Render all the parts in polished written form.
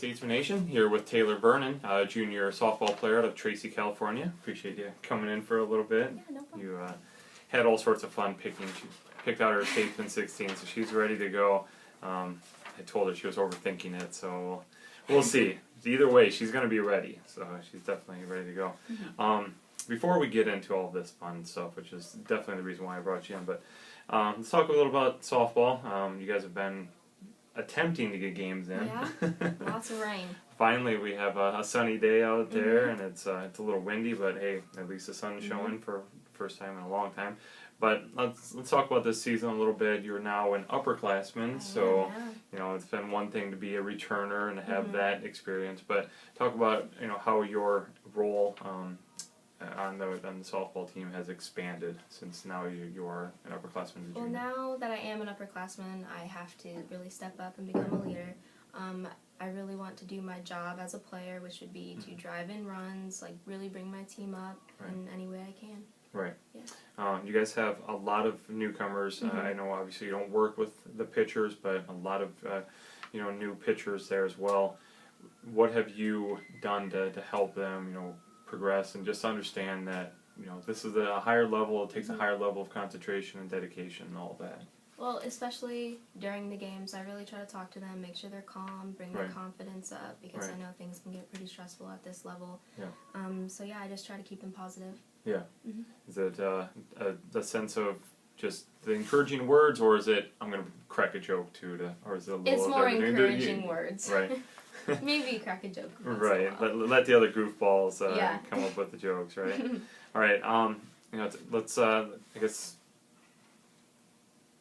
Statesmen Nation, here with Taylor Vernon, junior softball player out of Tracy, California. Appreciate you coming in for a little bit. Yeah, no problem. You had all sorts of fun picking. She picked out her Statesmen 16, so she's ready to go. I told her she was overthinking it, so we'll see. Either way, she's going to be ready, so she's definitely ready to go. Mm-hmm. Before we get into all this fun stuff, which is definitely the reason why I brought you in, but let's talk a little about softball. You guys have been attempting to get games in. Yeah, lots of rain. Finally, we have a sunny day out there, and it's a little windy, but hey, at least the sun's showing for the first time in a long time. But let's talk about this season a little bit. You're now an upperclassman, so you know it's been one thing to be a returner and to have that experience. But talk about how your role on the softball team has expanded since now you are an upperclassman. Well, now that I am an upperclassman, I have to really step up and become a leader. I really want to do my job as a player, which would be to drive in runs, like really bring my team up in any way I can. Right. Yeah. You guys have a lot of newcomers. I know obviously you don't work with the pitchers, but a lot of new pitchers there as well. What have you done to help them progress and just understand that this is a higher level? It takes a higher level of concentration and dedication and all that. Well, especially during the games, I really try to talk to them, make sure they're calm, bring their confidence up, because I know things can get pretty stressful at this level. Yeah. So yeah, I just try to keep them positive. Yeah. Is it the sense of just the encouraging words, or is it I'm going to crack a joke too, or is it a little? It's of more everything? encouraging words. Right. Maybe crack a joke. Right. Let the other goofballs Yeah. come up with the jokes. Right. All right. Let's I guess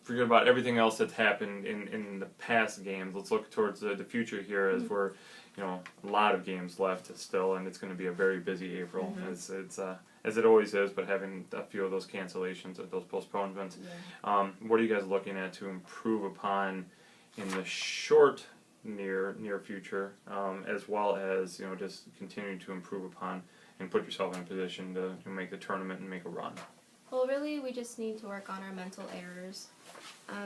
forget about everything else that's happened in the past games. Let's look towards the future here, as we're a lot of games left still, and it's going to be a very busy April as it always is. But having a few of those cancellations, those postponements, what are you guys looking at to improve upon in the short near future, as well as just continuing to improve upon and put yourself in a position to make the tournament and make a run? Well, really, we just need to work on our mental errors.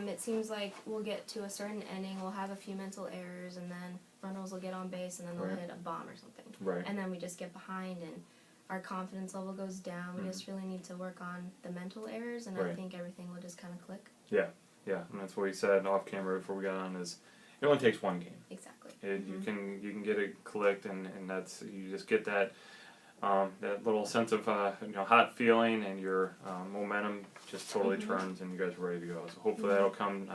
It seems like we'll get to a certain inning, we'll have a few mental errors, and then runners will get on base, and then they'll hit a bomb or something. Right. And then we just get behind, and our confidence level goes down. We just really need to work on the mental errors, and I think everything will just kind of click. Yeah, and that's what we said off camera before we got on, is it only takes one game. Exactly. You can get it clicked, and that's, you just get that little sense of hot feeling, and your momentum just totally turns, and you guys are ready to go. So hopefully that'll come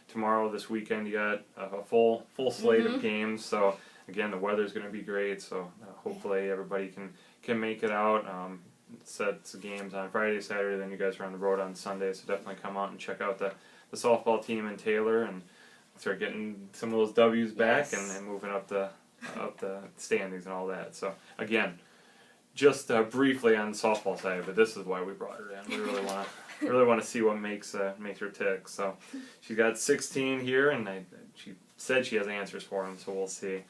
tomorrow. This weekend you got a full slate of games. So again, the weather's going to be great. So hopefully everybody can make it out. Sets games on Friday, Saturday. Then you guys are on the road on Sunday. So definitely come out and check out the softball team in Taylor and start getting some of those W's back and moving up the standings and all that. So again, just briefly on the softball side, but this is why we brought her in. We really want to see what makes her tick. So she's got 16 here, and she said she has answers for them, so we'll see.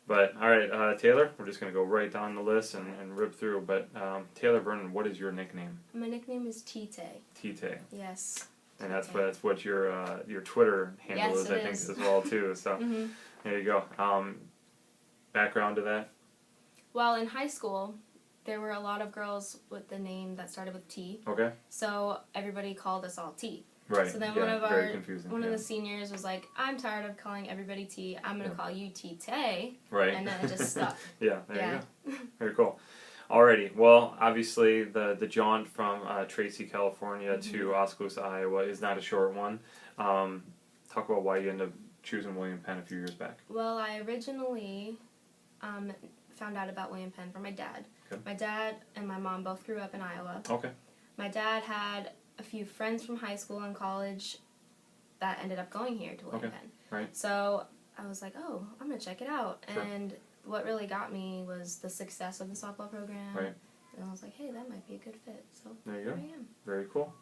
But all right, Taylor, we're just gonna go right down the list and rip through. But Taylor Vernon, what is your nickname? My nickname is Tite. Tite. Yes. And that's what your Twitter handle is, I think, as well too. So there you go. Background to that? Well, in high school, there were a lot of girls with the name that started with T. Okay. So everybody called us all T. Right. So then one of the seniors was like, I'm tired of calling everybody T. I'm going to call you Tite. Right. And then it just stuck. There you go. Very cool. Alrighty. Well, obviously the jaunt from Tracy, California to Oskaloosa, Iowa is not a short one. Talk about why you ended up choosing William Penn a few years back. Well, I originally found out about William Penn from my dad. Okay. My dad and my mom both grew up in Iowa. Okay. My dad had a few friends from high school and college that ended up going here to William Penn. Right. So I was like, oh, I'm going to check it out. Sure. And what really got me was the success of the softball program. Right. And I was like, hey, that might be a good fit. So there you go. I am. Very cool.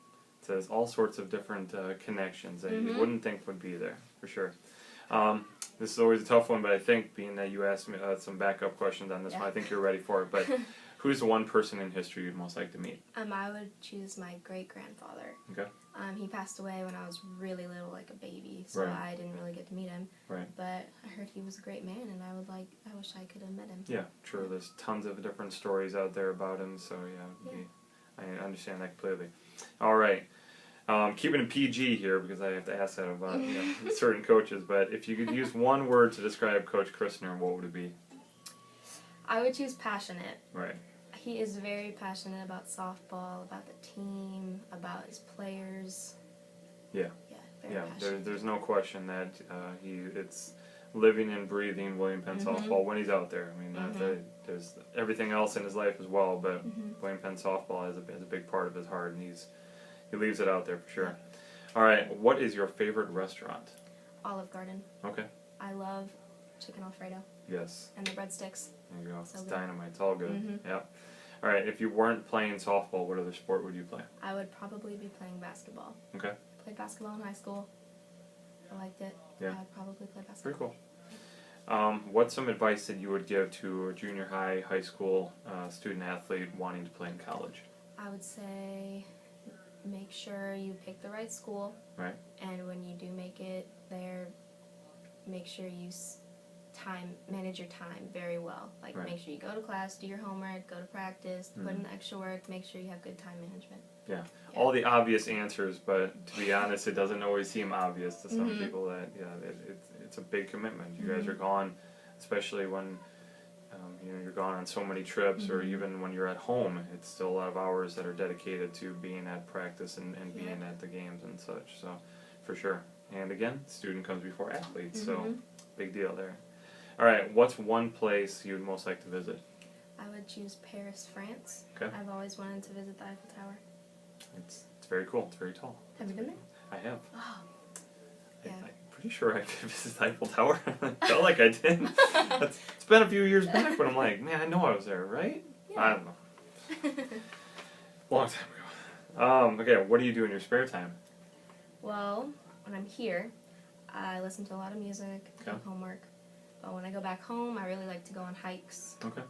It says all sorts of different connections that you wouldn't think would be there, for sure. This is always a tough one, but I think being that you asked me some backup questions on this one, I think you're ready for it. But Who's the one person in history you'd most like to meet? I would choose my great-grandfather. Okay. He passed away when I was really little, like a baby, so Right. I didn't really get to meet him. Right. But I heard he was a great man, and I wish I could have met him. Yeah, sure. There's tons of different stories out there about him, so I understand that completely. All right. Keeping it PG here because I have to ask that about certain coaches, but if you could use one word to describe Coach Christner, what would it be? I would choose passionate. Right. He is very passionate about softball, about the team, about his players. Yeah. Yeah, very passionate. There's no question that it's living and breathing William Penn softball when he's out there. I mean, there's everything else in his life as well, but William Penn softball has a big part of his heart, and he leaves it out there for sure. All right, what is your favorite restaurant? Olive Garden. Okay. I love chicken Alfredo. Yes. And the breadsticks. There you go. So it's good. dynamite. It's all good. Mm-hmm. Yep. All right, if you weren't playing softball, what other sport would you play? I would probably be playing basketball. Okay. Played basketball in high school. I liked it. Yeah. I'd probably play basketball. Very cool. What's some advice that you would give to a junior high school student athlete wanting to play in college? I would say make sure you pick the right school. Right. And when you do make it there, make sure you manage your time very well. Like Right. make sure you go to class, do your homework, go to practice, put in the extra work, make sure you have good time management. Yeah. All the obvious answers, but to be honest, it doesn't always seem obvious to some people that it's a big commitment. You guys are gone, especially when you're gone on so many trips, or even when you're at home. It's still a lot of hours that are dedicated to being at practice and being at the games and such. So, for sure. And again, student comes before athlete, so big deal there. All right, what's one place you'd most like to visit? I would choose Paris, France. Okay. I've always wanted to visit the Eiffel Tower. It's very cool. It's very tall. Have you been there? I have. Oh. Yeah. I'm pretty sure I did visit the Eiffel Tower. I felt like I did. It's been a few years back, but I'm like, man, I know I was there, right? Yeah. I don't know. Long time ago. Okay, what do you do in your spare time? Well, when I'm here, I listen to a lot of music, I do homework. But when I go back home, I really like to go on hikes. Okay.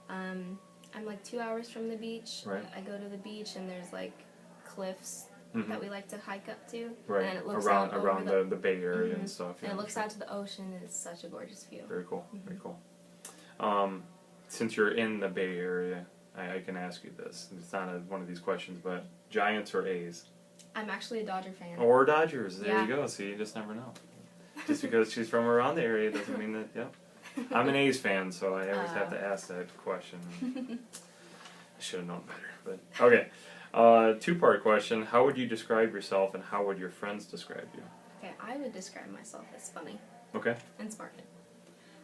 I'm like 2 hours from the beach. Right. I go to the beach and there's like cliffs that we like to hike up to. Right. And it looks around over the Bay Area and stuff. And it looks out to the ocean, and it's such a gorgeous view. Very cool. Very cool. Since you're in the Bay Area, I can ask you this. It's not one of these questions, but Giants or A's? I'm actually a Dodger fan. Or Dodgers. There Yeah. you go. See, you just never know. Just because she's from around the area doesn't mean that, I'm an A's fan, so I always have to ask that question. I should have known better, but okay. Two-part question. How would you describe yourself, and how would your friends describe you? Okay, I would describe myself as funny. Okay. And smart.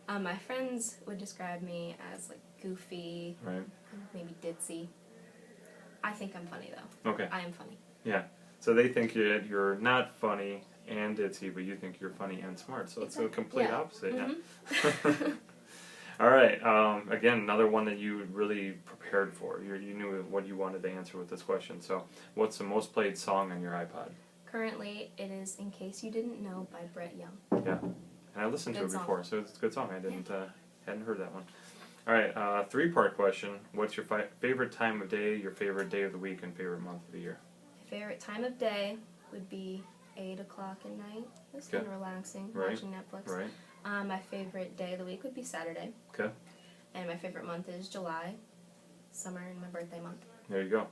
My friends would describe me as like goofy, Right. maybe ditzy. I think I'm funny though. Okay. I am funny. Yeah. So they think you're not funny and ditzy, but you think you're funny and smart. So it's a complete opposite. Yeah. All right. Again, another one that you really prepared for. You knew what you wanted to answer with this question. So, what's the most played song on your iPod? Currently, it is "In Case You Didn't Know" by Brett Young. Yeah, and I listened to it Good before, song. so it's a good song. I hadn't heard that one. All right. Three-part question. What's your favorite time of day, your favorite day of the week, and favorite month of the year? My favorite time of day would be 8 o'clock at night. It's kind of relaxing, watching Netflix. Right. My favorite day of the week would be Saturday. Okay. And my favorite month is July, summer, and my birthday month. There you go.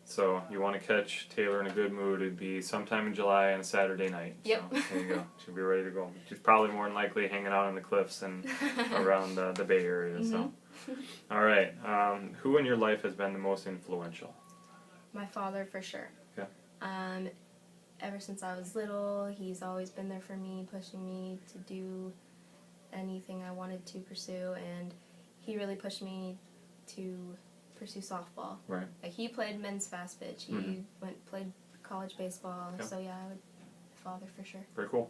So you want to catch Taylor in a good mood, it'd be sometime in July on a Saturday night. Yep. So there you go. She'll be ready to go. She's probably more than likely hanging out on the cliffs and around the Bay Area. So, all right. Who in your life has been the most influential? My father, for sure. Okay. Ever since I was little, he's always been there for me, pushing me to do anything I wanted to pursue, and he really pushed me to pursue softball. Right. Like, he played men's fast pitch. He played college baseball. Okay. So yeah, my father for sure. Very cool.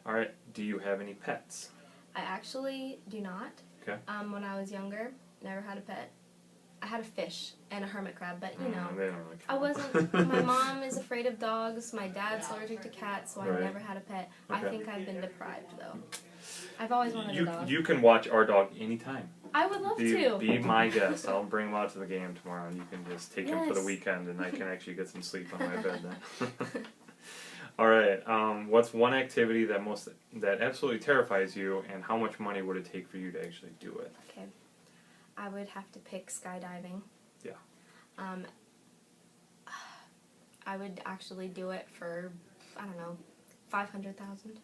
All right. Do you have any pets? I actually do not. Okay. When I was younger, never had a pet. I had a fish and a hermit crab, but They don't really I count. wasn't. My mom is afraid of dogs. My dad's allergic to cats, so I Right. never had a pet. Okay. I think I've been deprived though. I've always wanted a dog. You can watch our dog anytime. I would love to. Be my guest. I'll bring him out to the game tomorrow, and you can just take him for the weekend, and I can actually get some sleep on my bed then. All right. What's one activity that absolutely terrifies you, and how much money would it take for you to actually do it? Okay. I would have to pick skydiving. Yeah. I would actually do it for, I don't know, 500,000.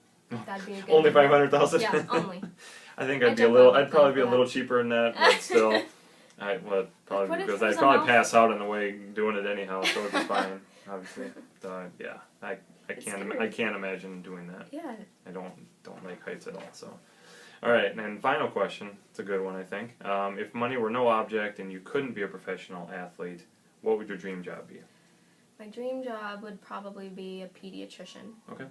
That'd be a good Only 500,000. Yeah, only. I think I'd probably be a little cheaper than that, but still, probably because I'd probably pass out on the way doing it anyhow, so it'd be fine. Obviously, yeah, I can't imagine doing that. Yeah. I don't like heights at all. So, all right, and final question. It's a good one, I think. If money were no object and you couldn't be a professional athlete, what would your dream job be? My dream job would probably be a pediatrician. Okay.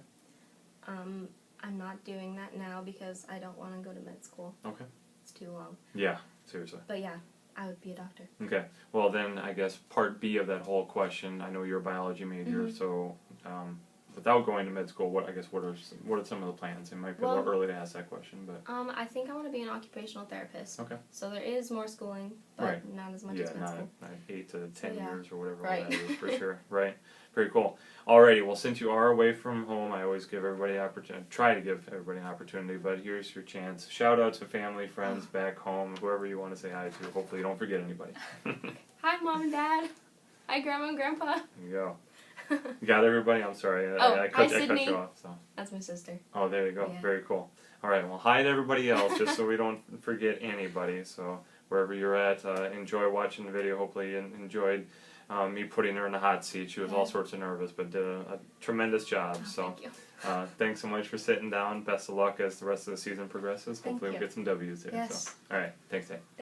I'm not doing that now because I don't want to go to med school. Okay. It's too long. Yeah, seriously. But yeah, I would be a doctor. Okay. Well, then I guess part B of that whole question. I know you're a biology major, so without going to med school, what are some of the plans? It might be a little early to ask that question, but. I think I want to be an occupational therapist. Okay. So there is more schooling, but not as much as med school. Yeah, not 8 to 10 years or whatever right. that is for sure. Right. Very cool. Alrighty, well, since you are away from home, I always give everybody try to give everybody an opportunity, but here's your chance. Shout out to family, friends back home, whoever you want to say hi to. Hopefully you don't forget anybody. Hi, Mom and Dad. Hi, Grandma and Grandpa. There you go. You got everybody? I'm sorry. I cut you off. So. That's my sister. Oh, there you go. Yeah. Very cool. All right, well, hi to everybody else, just so we don't forget anybody. So wherever you're at, enjoy watching the video. Hopefully you enjoyed me putting her in the hot seat. She was all sorts of nervous, but did a tremendous job. So thank you. Thanks so much for sitting down. Best of luck as the rest of the season progresses. Hopefully we'll get some W's there. Yes. So, all right, thanks, Dave.